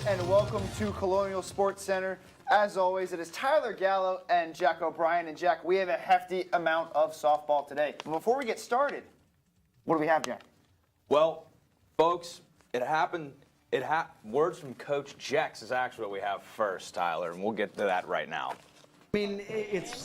and welcome to Colonial Sports Center. As always, it is Tyler Gallo and Jack O'Brien. And Jack, we have a hefty amount of softball today. But before we get started, what do we have, Jack? Well, folks, it happened. Words from Coach Jex is actually what we have first, Tyler, and we'll get to that right now. I mean, it's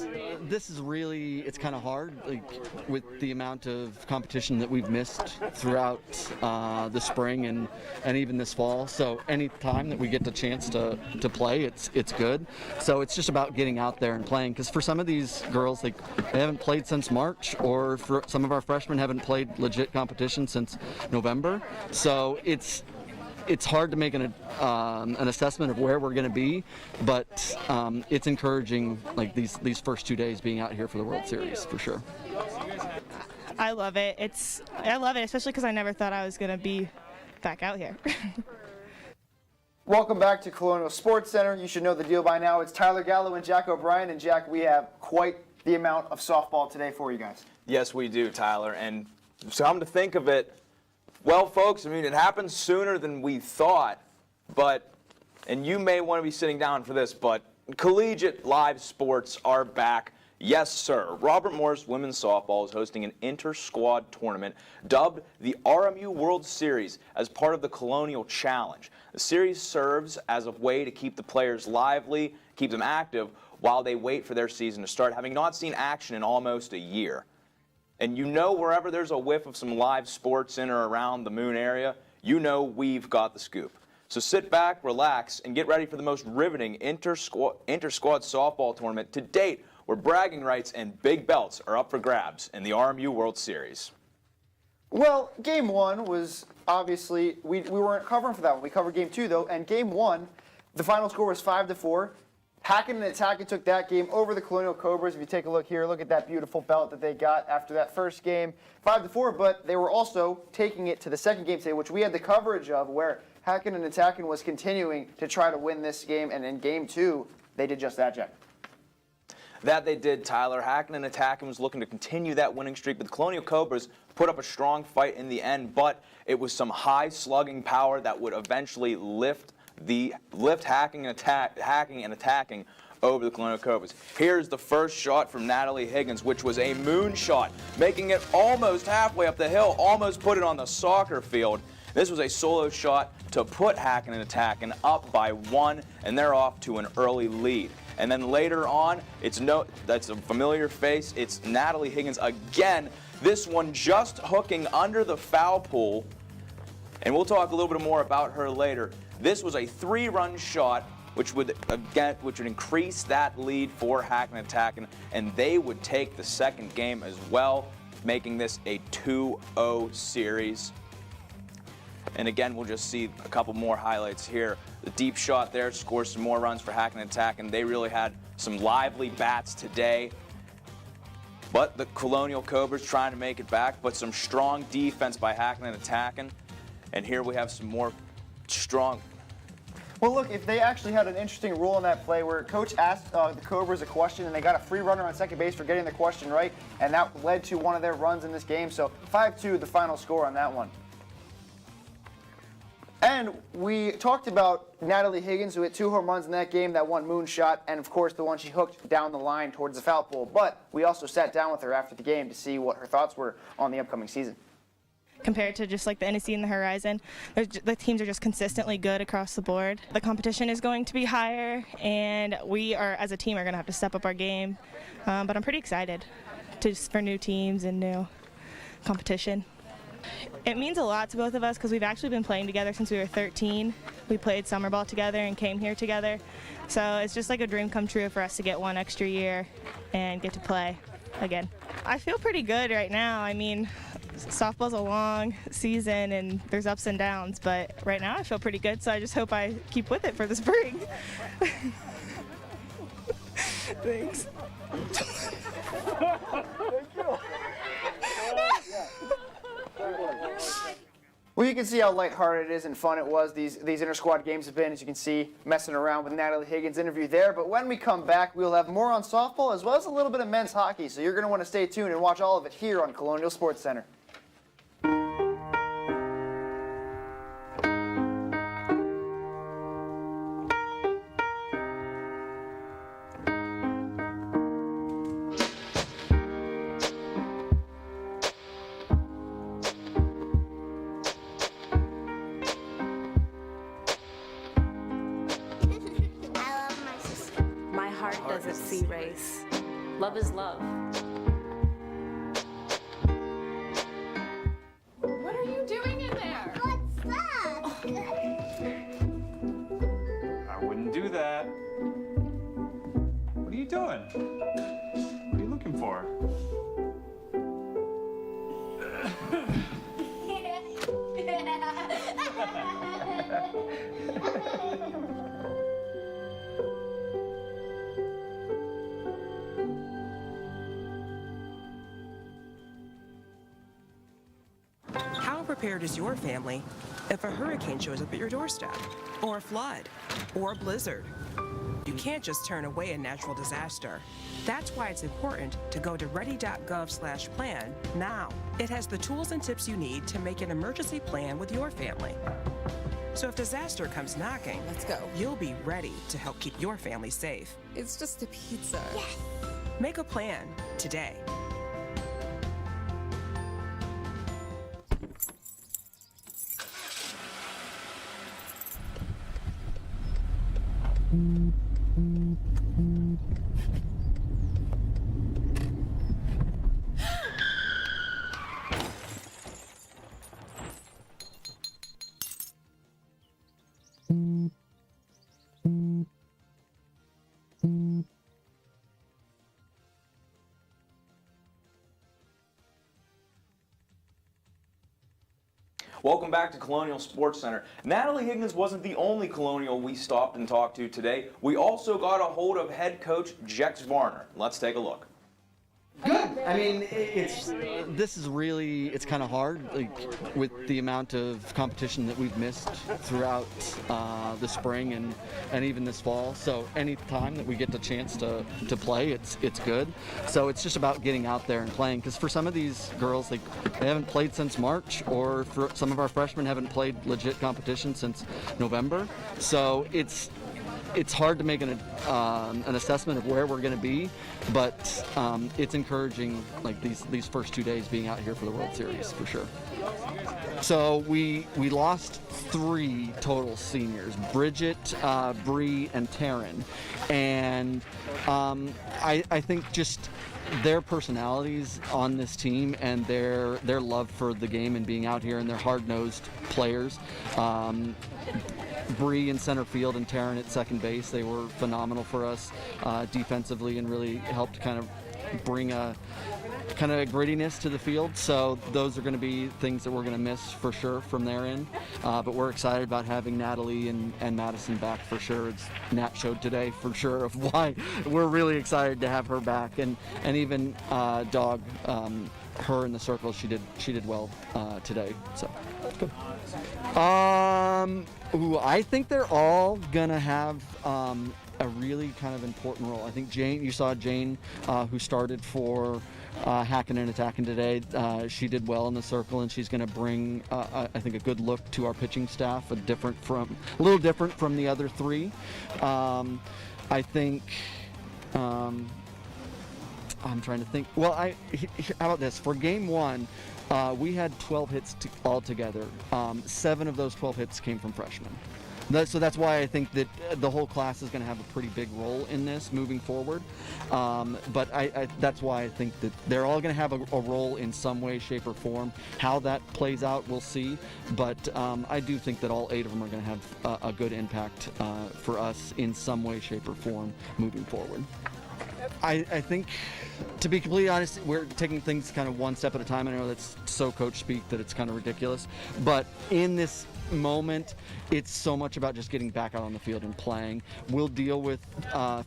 kind of hard, like, with the amount of competition that we've missed throughout the spring and even this fall. So any time that we get the chance to play, it's good. So it's just about getting out there and playing. Because for some of these girls, like, they haven't played since March, or for some of our freshmen haven't played legit competition since November. So it's hard to make an assessment of where we're going to be, but it's encouraging, like, these first 2 days being out here for the World Series, for sure. I love it. I love it, especially because I never thought I was going to be back out here. Welcome back to Colonial Sports Center. You should know the deal by now. It's Tyler Gallo and Jack O'Brien. And Jack, we have quite the amount of softball today for you guys. Yes, we do, Tyler. And so come to think of it, well, folks, I mean, it happened sooner than we thought, and you may want to be sitting down for this, but collegiate live sports are back. Yes, sir. Robert Morris Women's Softball is hosting an inter-squad tournament dubbed the RMU World Series as part of the Colonial Challenge. The series serves as a way to keep the players lively, keep them active, while they wait for their season to start, having not seen action in almost a year. And you know, wherever there's a whiff of some live sports in or around the Moon area, you know we've got the scoop. So sit back, relax, and get ready for the most riveting inter-squad softball tournament to date, where bragging rights and big belts are up for grabs in the RMU World Series. Well, Game 1 was obviously, we weren't covering for that one. We covered Game 2, though, and Game 1, the final score was 5-4. Hacking and Attacking took that game over the Colonial Cobras. If you take a look here, look at that beautiful belt that they got after that first game, 5-4. But they were also taking it to the second game today, which we had the coverage of, where Hacking and Attacking was continuing to try to win this game. And in Game 2, they did just that, Jack. That they did, Tyler. Hacking and Attacking was looking to continue that winning streak, but the Colonial Cobras put up a strong fight in the end. But it was some high slugging power that would eventually lift Hacking and Attacking over the Colonial Cobras. Here's the first shot from Natalie Higgins, which was a moon shot, making it almost halfway up the hill, almost put it on the soccer field. This was a solo shot to put Hacking and Attacking up by 1, and they're off to an early lead. And then later on, that's a familiar face. It's Natalie Higgins again. This one just hooking under the foul pole, and we'll talk a little bit more about her later. This was a 3-run shot, which would increase that lead for Hacking and Attacking, and they would take the second game as well, making this a 2-0 series. And again, we'll just see a couple more highlights here. The deep shot there scores some more runs for Hacking and Attacking. They really had some lively bats today. But the Colonial Cobras trying to make it back, but some strong defense by Hacking and Attacking. And here we have some more strong. Well, look, if they actually had an interesting rule in that play where Coach asked the Cobras a question and they got a free runner on second base for getting the question right, and that led to one of their runs in this game. So 5-2, the final score on that one. And we talked about Natalie Higgins, who hit 2 home runs in that game, that one moon shot, and of course the one she hooked down the line towards the foul pole. But we also sat down with her after the game to see what her thoughts were on the upcoming season. Compared to just like the NEC and the Horizon, the teams are just consistently good across the board. The competition is going to be higher, and we are, as a team, are going to have to step up our game. But I'm pretty excited for new teams and new competition. It means a lot to both of us because we've actually been playing together since we were 13. We played summer ball together and came here together. So it's just like a dream come true for us to get 1 extra year and get to play again. I feel pretty good right now. I mean, softball's a long season and there's ups and downs, but right now I feel pretty good, so I just hope I keep with it for the spring. Thanks. Well, you can see how lighthearted it is and fun it was. These inter-squad games have been, as you can see, messing around with Natalie Higgins' interview there. But when we come back, we'll have more on softball as well as a little bit of men's hockey. So you're going to want to stay tuned and watch all of it here on Colonial Sports Center. doesn't see race. Love is love. What are you doing in there? What's that? I wouldn't do that. What are you doing? What are you looking for? How prepared is your family if a hurricane shows up at your doorstep, or a flood, or a blizzard? You can't just turn away a natural disaster. That's why it's important to go to ready.gov/plan now. It has the tools and tips you need to make an emergency plan with your family. So if disaster comes knocking, Let's go. you'll be ready to help keep your family safe. It's just a pizza. Yes. Make a plan today. Welcome back to Colonial Sports Center. Natalie Higgins wasn't the only Colonial we stopped and talked to today. We also got a hold of head coach Jex Varner. Let's take a look. Good. I mean, this is really, it's kind of hard, like, with the amount of competition that we've missed throughout the spring and even this fall. So any time that we get the chance to play, it's good. So it's just about getting out there and playing. Because for some of these girls, like, they haven't played since March, or for some of our freshmen haven't played legit competition since November. So it's hard to make an assessment of where we're going to be, but it's encouraging, like these first 2 days being out here for the World Series for sure. So we lost 3 total seniors: Bridget, Bree, and Taryn, and I think just their personalities on this team and their love for the game and being out here, and they're hard-nosed players. Bree in center field and Taryn at second base, they were phenomenal for us defensively and really helped kind of bring a kind of grittiness to the field. So those are going to be things that we're going to miss for sure from their end. But we're excited about having Natalie and Madison back for sure. As Nat showed today for sure of why we're really excited to have her back. And even Dog, her in the circle, she did well today. So that's good. I think they're all gonna have a really kind of important role. I think Jane, you saw Jane, who started for hacking and attacking today. She did well in the circle, and she's going to bring, I think, a good look to our pitching staff, a little different from the other 3. I think. I'm trying to think. Well, how about this? For game 1, we had 12 hits altogether. 7 of those 12 hits came from freshmen. So that's why I think that the whole class is going to have a pretty big role in this moving forward. But that's why I think that they're all going to have a role in some way, shape, or form. How that plays out, we'll see. But I do think that all 8 of them are going to have a good impact for us in some way, shape, or form moving forward. I think, to be completely honest, we're taking things kind of one step at a time. I know that's so coach speak that it's kind of ridiculous. But in this moment, it's so much about just getting back out on the field and playing. We'll deal with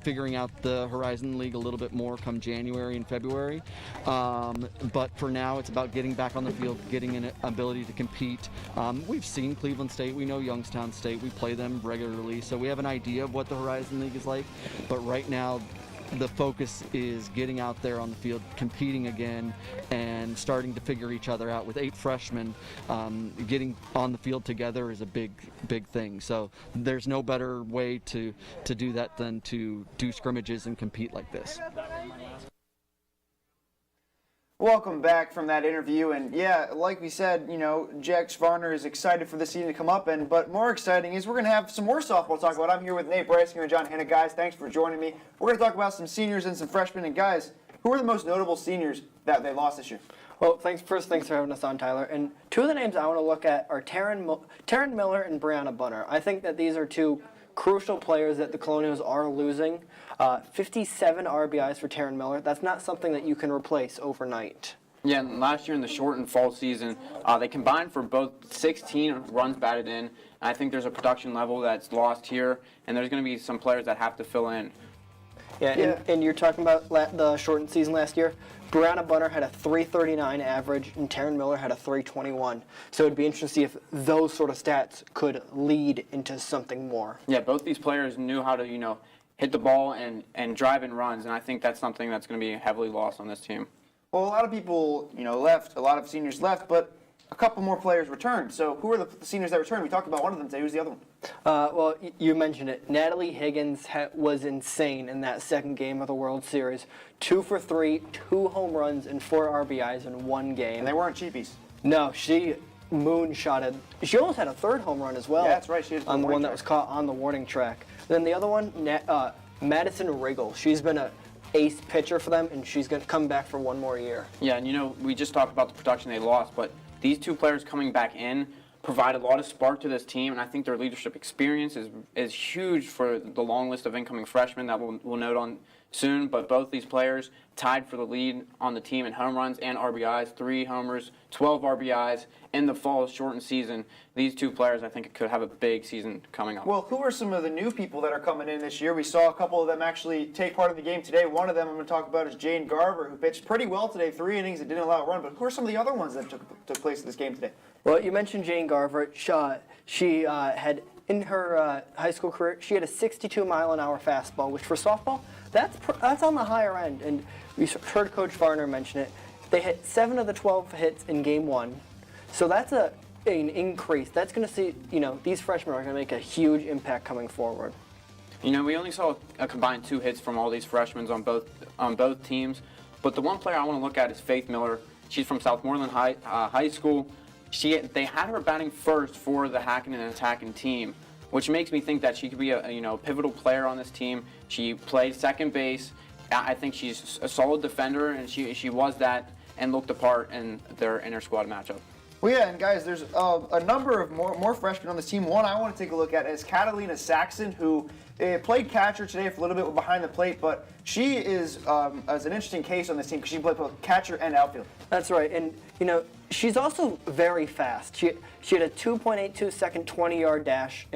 figuring out the Horizon League a little bit more come January and February. But for now, it's about getting back on the field, getting an ability to compete. We've seen Cleveland State. We know Youngstown State. We play them regularly. So we have an idea of what the Horizon League is like. But right now, the focus is getting out there on the field, competing again, and starting to figure each other out. With 8 freshmen, getting on the field together is a big thing. So there's no better way to do that than to do scrimmages and compete like this. Welcome back from that interview, and yeah, like we said, Jack Varner is excited for the season to come up, but more exciting is we're going to have some more softball to talk about. I'm here with Nate Brysinger and John Hanna. Guys, thanks for joining me. We're going to talk about some seniors and some freshmen, and guys, who are the most notable seniors that they lost this year? Well, thanks for having us on, Tyler. And two of the names I want to look at are Taryn Miller and Brianna Bunner. I think that these are two crucial players that the Colonials are losing. 57 RBIs for Taryn Miller. That's not something that you can replace overnight. Yeah, and last year in the shortened fall season, they combined for both 16 runs batted in. I think there's a production level that's lost here, and there's going to be some players that have to fill in. Yeah. And you're talking about the shortened season last year. Brianna Bunner had a 339 average, and Taryn Miller had a 321. So it'd be interesting to see if those sort of stats could lead into something more. Yeah, both these players knew how to, hit the ball and drive in runs, and I think that's something that's going to be heavily lost on this team. Well, a lot of people, left. A lot of seniors left, but a couple more players returned. So who are the seniors that returned? We talked about one of them today. Who's the other one? Well, you mentioned it. Natalie Higgins was insane in that second game of the World Series. 2 for 3, 2 home runs, and 4 RBIs in one game. And they weren't cheapies. No, she moonshotted. She almost had a third home run as well. Yeah, that's right. She had on the one that was caught on the warning track. Then the other one, Madison Riggle. She's been a ace pitcher for them, and she's going to come back for one more year. Yeah, and we just talked about the production they lost, but these two players coming back in provide a lot of spark to this team, and I think their leadership experience is huge for the long list of incoming freshmen that we'll note on soon. But both these players tied for the lead on the team in home runs and RBIs, 3 homers, 12 RBIs in the fall shortened season. These two players, I think, could have a big season coming up. Well, who are some of the new people that are coming in this year? We saw a couple of them actually take part in the game today. One of them I'm going to talk about is Jane Garver, who pitched pretty well today, 3 innings and didn't allow a run. But who are some of the other ones that took place in this game today? Well, you mentioned Jane Garver. She had, in her high school career, she had a 62-mile-an-hour fastball, which for softball, that's on the higher end. And we heard Coach Varner mention it. They hit 7 of the 12 hits in Game 1. So that's an increase. That's going to see, these freshmen are going to make a huge impact coming forward. We only saw a combined 2 hits from all these freshmen on both teams. But the one player I want to look at is Faith Miller. She's from Southmoreland High School. They had her batting first for the Hacking and Attacking team, which makes me think that she could be a pivotal player on this team. She played second base. I think she's a solid defender, and she was that and looked the part in their inter-squad matchup. Well, yeah, and guys, there's a number of more freshmen on this team. One I want to take a look at is Catalina Saxon, who played catcher today for a little bit behind the plate, but she is as an interesting case on this team because she played both catcher and outfield. That's right, and she's also very fast. She had a 2.82 second 20-yard dash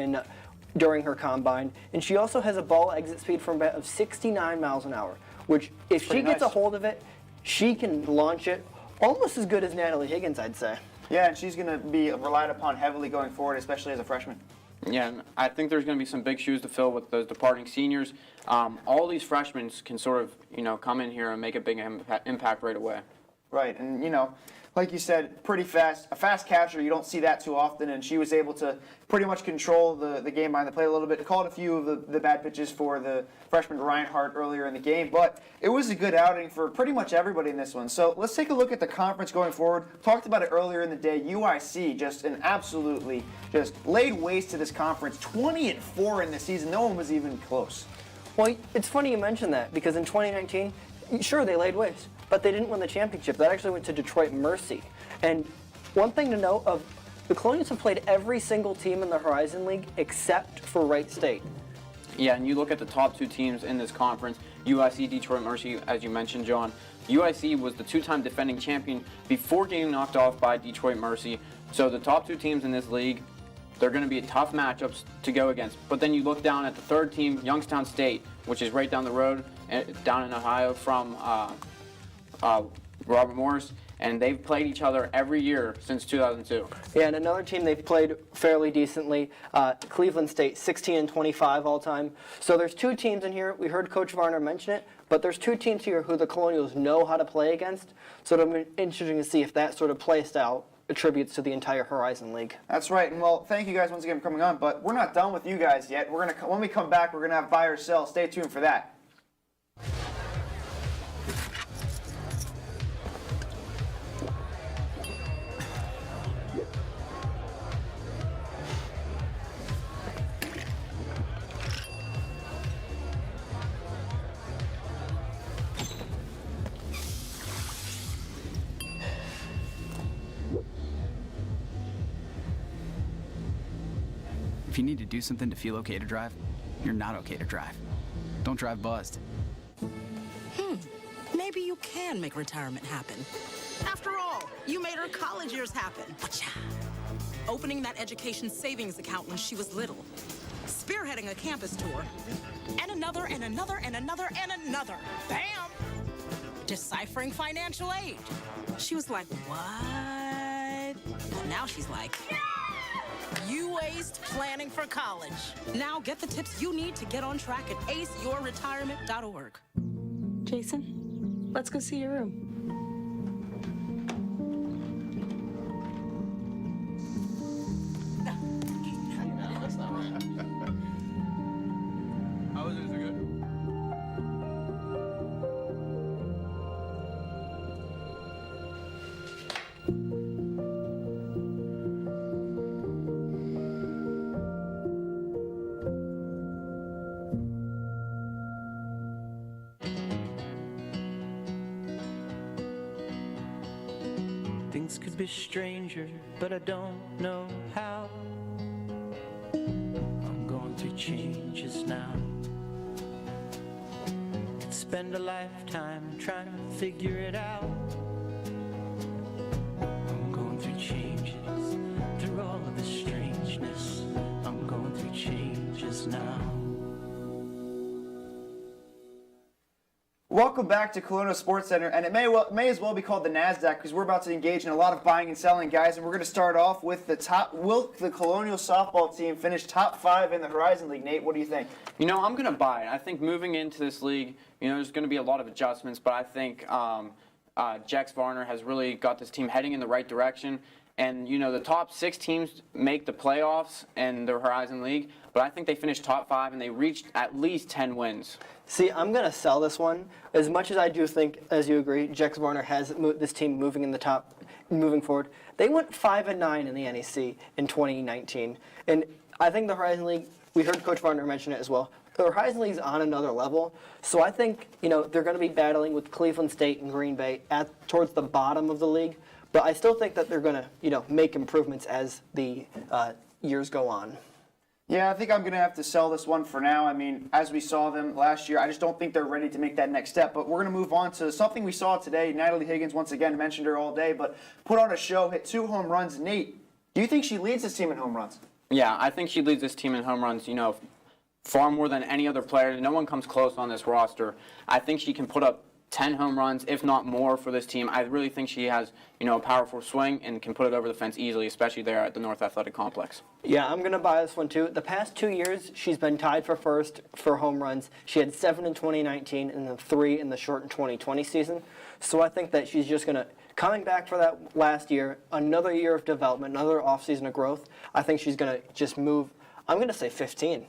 during her combine, and she also has a ball exit speed from about 69 miles an hour, which if she gets a hold of it, she can launch it almost as good as Natalie Higgins, I'd say. Yeah, and she's going to be relied upon heavily going forward, especially as a freshman. Yeah, and I think there's going to be some big shoes to fill with those departing seniors. All these freshmen can sort of, come in here and make a big impact right away. Right, and like you said, pretty fast. A fast catcher, you don't see that too often, and she was able to pretty much control the game behind the plate a little bit. Called a few of the bad pitches for the freshman Reinhardt earlier in the game, but it was a good outing for pretty much everybody in this one. So let's take a look at the conference going forward. Talked about it earlier in the day. UIC just absolutely laid waste to this conference. 20-4 in the season. No one was even close. Well, it's funny you mention that because in 2019, sure, they laid waste, but they didn't win the championship. That actually went to Detroit Mercy. And one thing to note of the Colonials have played every single team in the Horizon League except for Wright State. Yeah, and you look at the top 2 teams in this conference, UIC, Detroit Mercy, as you mentioned, John. UIC was the 2-time defending champion before getting knocked off by Detroit Mercy. So the top 2 teams in this league, they're going to be tough matchups to go against. But then you look down at the 3rd team, Youngstown State, which is right down the road, down in Ohio from Robert Morris, and they've played each other every year since 2002. Yeah, and another team they've played fairly decently, Cleveland State, 16-25 all time. So there's 2 teams in here. We heard Coach Varner mention it, but there's 2 teams here who the Colonials know how to play against. So it'll be interesting to see if that sort of play style attributes to the entire Horizon League. That's right, and well, thank you guys once again for coming on, but we're not done with you guys yet. When we come back, we're gonna have buy or sell. Stay tuned for that. If you need to do something to feel okay to drive, you're not okay to drive. Don't drive buzzed. Maybe you can make retirement happen. After all, you made her college years happen. Opening that education savings account when she was little. Spearheading a campus tour. And another, and another, and another, and another. Bam! Deciphering financial aid. She was like, what? Well, now she's like, you aced planning for college. Now get the tips you need to get on track at aceyourretirement.org. Jason, let's go see your room. That's not right. How was it? Is it good? Things could be stranger, but I don't know how. I'm going through changes now. Could spend a lifetime trying to figure it out. I'm going through changes, through all of the strangeness. I'm going through changes now. Welcome back to Colonial Sports Center, and it may as well be called the NASDAQ because we're about to engage in a lot of buying and selling, guys, and we're going to start off with will the Colonial softball team finish top 5 in the Horizon League? Nate, what do you think? You know, I'm going to buy it. I think moving into this league, you know, there's going to be a lot of adjustments, but I think Jex Varner has really got this team heading in the right direction. And, you know, the top 6 teams make the playoffs in the Horizon League, but I think they finished top 5 and they reached at least 10 wins. See, I'm going to sell this one. As much as I do think, as you agree, Jex Varner has this team moving in the top, moving forward. They went 5-9 in the NEC in 2019. And I think the Horizon League, we heard Coach Varner mention it as well, the Horizon League's on another level. So I think, you know, they're going to be battling with Cleveland State and Green Bay towards the bottom of the league. But I still think that they're going to, you know, make improvements as the years go on. Yeah, I think I'm going to have to sell this one for now. I mean, as we saw them last year, I just don't think they're ready to make that next step. But we're going to move on to something we saw today. Natalie Higgins, once again, mentioned her all day, but put on a show, hit 2 home runs. Nate, do you think she leads this team in home runs? Yeah, I think she leads this team in home runs, you know, far more than any other player. No one comes close on this roster. I think she can put up 10 home runs, if not more, for this team. I really think she has, you know, a powerful swing and can put it over the fence easily, especially there at the North Athletic Complex. Yeah, I'm going to buy this one too. The past 2 years, she's been tied for first for home runs. She had 7 in 2019 and then 3 in the shortened 2020 season. So I think that she's just going to, coming back for that last year, another year of development, another offseason of growth, I think she's going to just move, I'm going to say 15.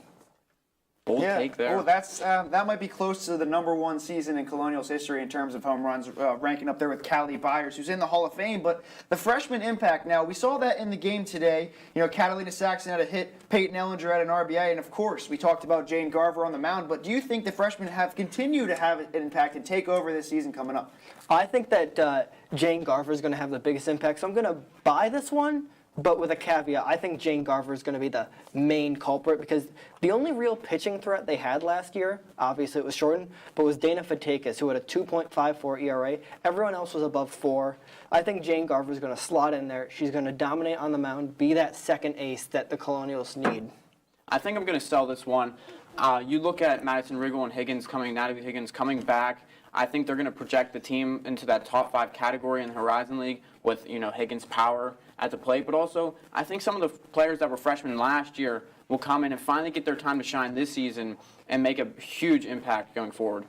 Bold take there. Oh, that might be close to the #1 season in Colonials history in terms of home runs, ranking up there with Callie Byers, who's in the Hall of Fame. But the freshman impact now, we saw that in the game today. You know, Catalina Saxon had a hit, Peyton Ellinger had an RBI, and of course, we talked about Jane Garver on the mound. But do you think the freshmen continue to have an impact and take over this season coming up? I think that Jane Garver is going to have the biggest impact, so I'm going to buy this one. But with a caveat, I think Jane Garver is going to be the main culprit because the only real pitching threat they had last year, obviously it was shortened, but was Dana Fatekas, who had a 2.54 ERA. Everyone else was above 4. I think Jane Garver is going to slot in there. She's going to dominate on the mound, be that second ace that the Colonials need. I think I'm going to sell this one. You look at Madison Riggle and Natalie Higgins coming back. I think they're going to project the team into that top 5 category in the Horizon League with, you know, Higgins' power at the plate. But also, I think some of the players that were freshmen last year will come in and finally get their time to shine this season and make a huge impact going forward.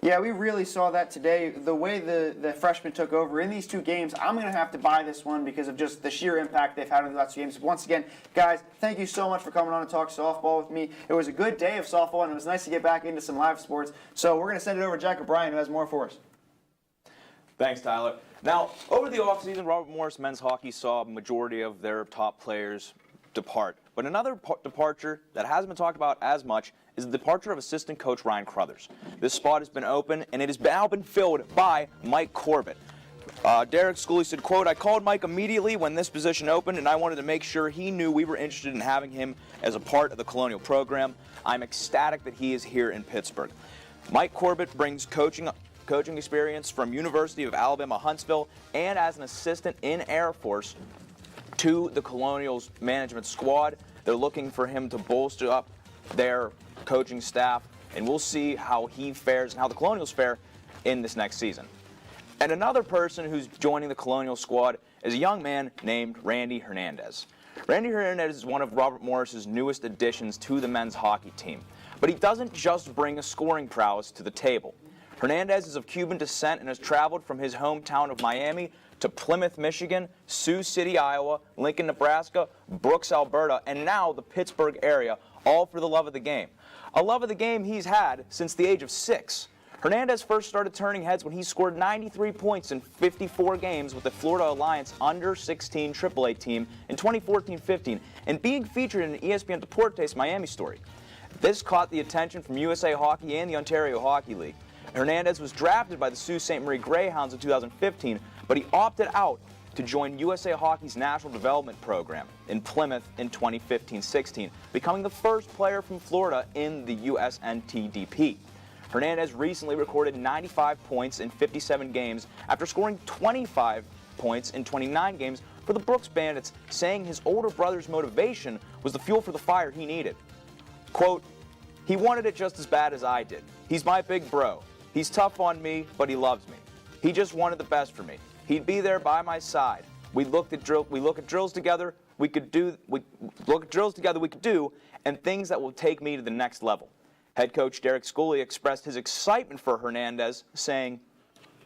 Yeah, we really saw that today. The way the freshmen took over in these 2 games, I'm going to have to buy this one because of just the sheer impact they've had in the last 2 games. Once again, guys, thank you so much for coming on and talk softball with me. It was a good day of softball, and it was nice to get back into some live sports. So we're going to send it over to Jack O'Brien, who has more for us. Thanks, Tyler. Now, over the offseason, Robert Morris men's hockey saw a majority of their top players depart. But another departure that hasn't been talked about as much is the departure of assistant coach Ryan Crothers. This spot has been open, and it has now been filled by Mike Corbett. Derek Schooley said, quote, "I called Mike immediately when this position opened, and I wanted to make sure he knew we were interested in having him as a part of the Colonial program. I'm ecstatic that he is here in Pittsburgh." Mike Corbett brings coaching experience from University of Alabama Huntsville and as an assistant in Air Force to the Colonials management squad. They're looking for him to bolster up their coaching staff, and we'll see how he fares and how the Colonials fare in this next season. And another person who's joining the Colonial squad is a young man named Randy Hernandez. Randy Hernandez is one of Robert Morris's newest additions to the men's hockey team. But he doesn't just bring a scoring prowess to the table. Hernandez is of Cuban descent and has traveled from his hometown of Miami to Plymouth, Michigan, Sioux City, Iowa, Lincoln, Nebraska, Brooks, Alberta, and now the Pittsburgh area, all for the love of the game. A love of the game he's had since the age of 6. Hernandez first started turning heads when he scored 93 points in 54 games with the Florida Alliance under-16 AAA team in 2014-15 and being featured in an ESPN Deportes Miami story. This caught the attention from USA Hockey and the Ontario Hockey League. Hernandez was drafted by the Sault Ste. Marie Greyhounds in 2015, but he opted out to join USA Hockey's National Development Program in Plymouth in 2015-16, becoming the first player from Florida in the USNTDP. Hernandez recently recorded 95 points in 57 games after scoring 25 points in 29 games for the Brooks Bandits, saying his older brother's motivation was the fuel for the fire he needed. Quote, "He wanted it just as bad as I did. He's my big bro. He's tough on me, but he loves me. He just wanted the best for me. He'd be there by my side. We look at drills together we could do, and things that will take me to the next level." Head coach Derek Schooley expressed his excitement for Hernandez, saying,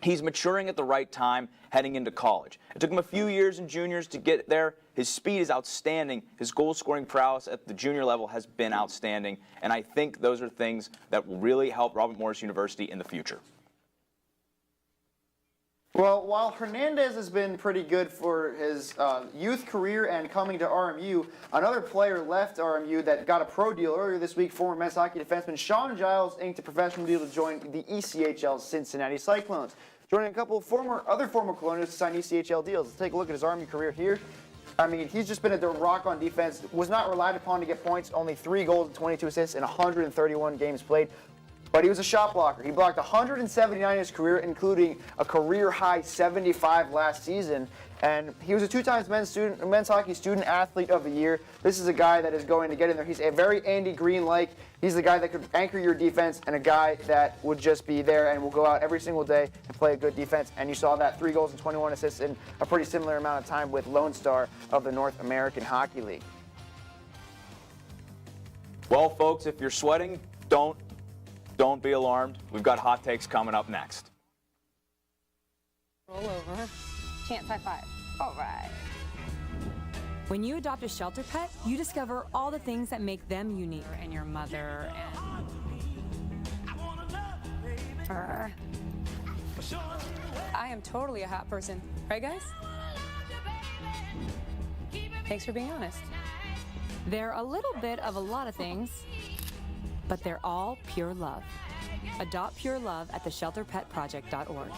"He's maturing at the right time, heading into college. It took him a few years in juniors to get there. His speed is outstanding. His goal-scoring prowess at the junior level has been outstanding, and I think those are things that will really help Robert Morris University in the future." Well, while Hernandez has been pretty good for his youth career and coming to RMU, another player left RMU that got a pro deal earlier this week, former men's hockey defenseman Sean Giles inked a professional deal to join the ECHL's Cincinnati Cyclones, joining a couple of other former Colonials to sign ECHL deals. Let's take a look at his RMU career here. I mean, he's just been a rock on defense, was not relied upon to get points, only 3 goals and 22 assists in 131 games played. But he was a shot blocker. He blocked 179 in his career, including a career-high 75 last season. And he was a 2-time men's hockey student athlete of the year. This is a guy that is going to get in there. He's a very Andy Green-like. He's the guy that could anchor your defense and a guy that would just be there and will go out every single day and play a good defense. And you saw that 3 goals and 21 assists in a pretty similar amount of time with Lone Star of the North American Hockey League. Well, folks, if you're sweating, don't be alarmed. We've got hot takes coming up next. Roll over. Chance high five. All right. When you adopt a shelter pet, you discover all the things that make them unique. And your mother and... I am totally a hot person. Right, guys? Thanks for being honest. They're a little bit of a lot of things, but they're all pure love. Adopt pure love at theshelterpetproject.org.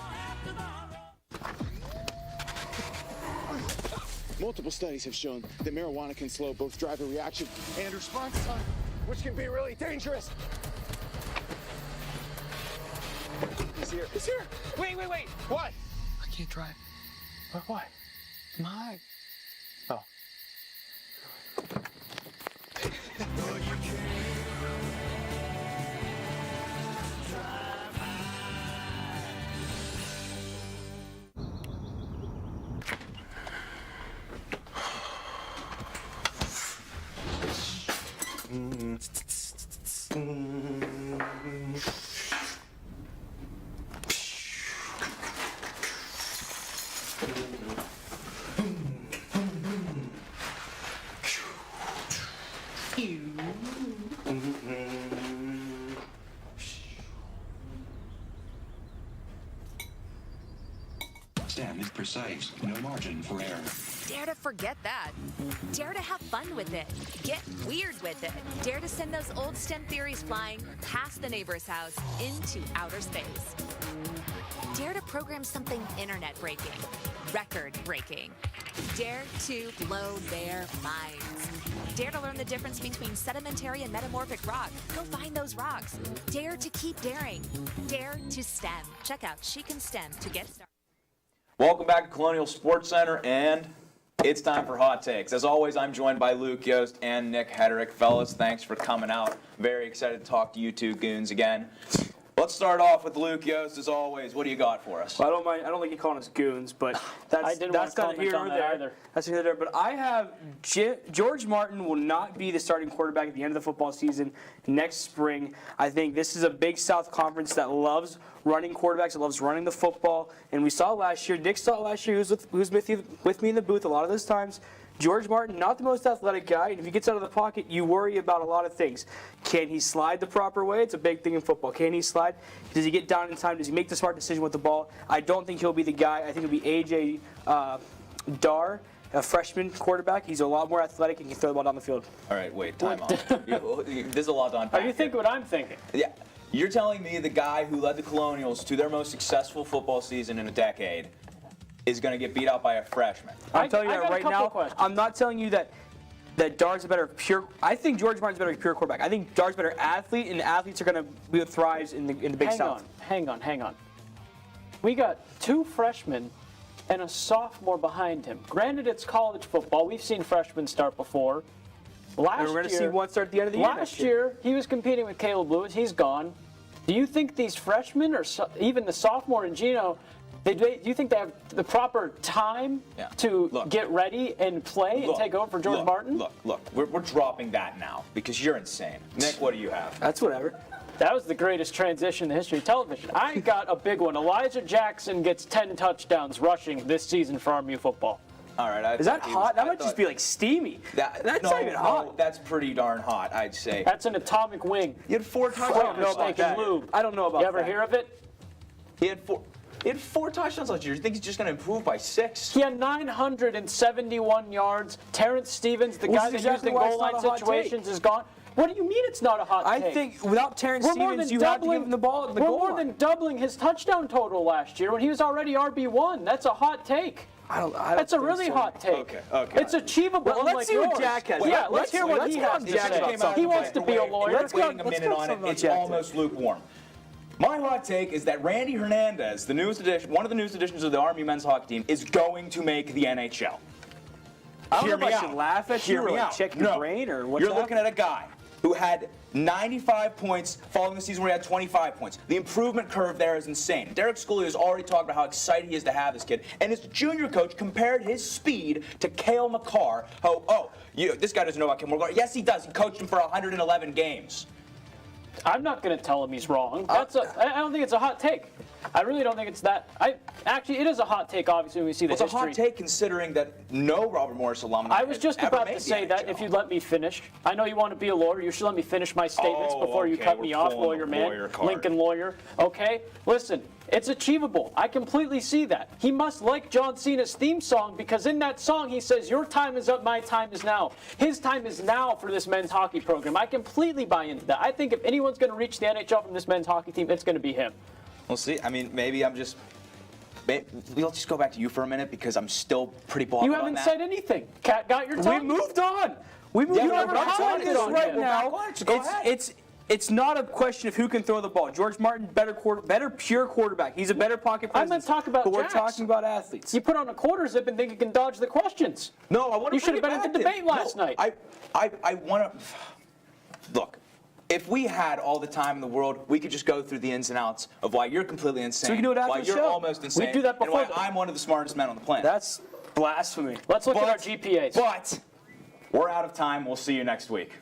Multiple studies have shown that marijuana can slow both driver reaction and response time, which can be really dangerous. He's here. He's here. Wait. What? I can't drive. Why? My. Oh. Stem is precise, no margin for error. Dare to forget that. Dare to have fun with it. Get weird with it. Dare to send those old STEM theories flying past the neighbor's house into outer space. Dare to program something internet-breaking, record-breaking. Dare to blow their minds. Dare to learn the difference between sedimentary and metamorphic rock. Go find those rocks. Dare to keep daring. Dare to STEM. Check out She Can STEM to get started. Welcome back to Colonial Sports Center, and it's time for Hot Takes. As always, I'm joined by Luke Yost and Nick Hedrick. Fellas, thanks for coming out. Very excited to talk to you two goons again. Let's start off with Luke Yost, as always. What do you got for us? Well, I don't like you calling us goons, but that's not here or there. That's neither there. But I have George Martin will not be the starting quarterback at the end of the football season next spring. I think this is a Big South conference that loves running quarterbacks, that loves running the football. And we saw last year, Dick saw it last year, who was with me in the booth a lot of those times. George Martin, not the most athletic guy, and if he gets out of the pocket, you worry about a lot of things. Can he slide the proper way? It's a big thing in football. Can he slide? Does he get down in time? Does he make the smart decision with the ball? I don't think he'll be the guy. I think it'll be A.J. Dar, a freshman quarterback. He's a lot more athletic and can throw the ball down the field. All right, wait, time out. There's a lot to unpack. You think what I'm thinking? Yeah. You're telling me the guy who led the Colonials to their most successful football season in a decade is going to get beat out by a freshman? I'm telling you that right now. I'm not telling you that Dar's a better pure. I think George Martin's a better pure quarterback. I think Dar's a better athlete, and athletes are going to be what thrives in the Big South. Hang on. We got 2 freshmen and a sophomore behind him. Granted, it's college football. We've seen freshmen start before. We're going to see one start at the end of the year. Last year, he was competing with Caleb Lewis. He's gone. Do you think these freshmen, or even the sophomore and Gino, do you think they have the proper time to get ready and play and take over for George Martin? Look, we're dropping that now because you're insane. Nick, what do you have? That's whatever. That was the greatest transition in the history of television. I got a big one. Elijah Jackson gets 10 touchdowns rushing this season for RMU football. All right. Is that hot? That might just be like steamy. That's not even hot. No, that's pretty darn hot, I'd say. That's an atomic wing. He had 4 touchdowns. I don't know about that. You ever hear of it? He had 4 touchdowns last year. You think he's just going to improve by 6? He had 971 yards. Terrence Stevens, the guy that used in goal line situations, is gone. What do you mean it's not a hot take? I think without Terrence Stevens, you have to give him the ball at the goal line. We're more than doubling his touchdown total last year when he was already RB1. That's a hot take. That's a really hot take. Okay. It's achievable. Well, let's see what Jack has. Yeah, let's hear what he has to say. He wants to be a lawyer. Let's wait a minute on it. It's almost lukewarm. My hot take is that Randy Hernandez, the newest addition, one of the newest additions of the Army men's hockey team, is going to make the NHL. I don't know if I should laugh at you or like check your brain or what's You're looking at a guy who had 95 points following the season where he had 25 points. The improvement curve there is insane. Derek Scully has already talked about how excited he is to have this kid, and his junior coach compared his speed to Cale Makar. This guy doesn't know about Cale Makar. Yes, he does. He coached him for 111 games. I'm not going to tell him he's wrong. I don't think it's a hot take. I really don't think it's that. Actually, it is a hot take, obviously, when we see the history. It's a hot take considering that no Robert Morris alumni I was just about to say that if you'd let me finish. I know you want to be a lawyer. You should let me finish my statements before you cut me off, lawyer man, Lincoln lawyer. Okay? Listen, it's achievable. I completely see that. He must like John Cena's theme song because in that song he says, your time is up, my time is now. His time is now for this men's hockey program. I completely buy into that. I think if anyone's going to reach the NHL from this men's hockey team, it's going to be him. We'll see. I mean, maybe I'm just... We'll just go back to you for a minute because I'm still pretty bought You on haven't that. said anything. Cat got your time. We moved on. We moved on. I'm telling you this right now. It's not a question of who can throw the ball. George Martin, better pure quarterback. He's a better pocket presence. I'm going to talk about But we're Jax. talking about athletes. You put on a quarter zip and think you can dodge the questions. No, I want to. You should have been at the debate last night. I want to. Look, if we had all the time in the world, we could just go through the ins and outs of why you're completely insane, So we can do it after why the you're show. almost insane, We do that before and why I'm one of the smartest men on the planet. That's blasphemy. Let's look at our GPAs. But we're out of time. We'll see you next week.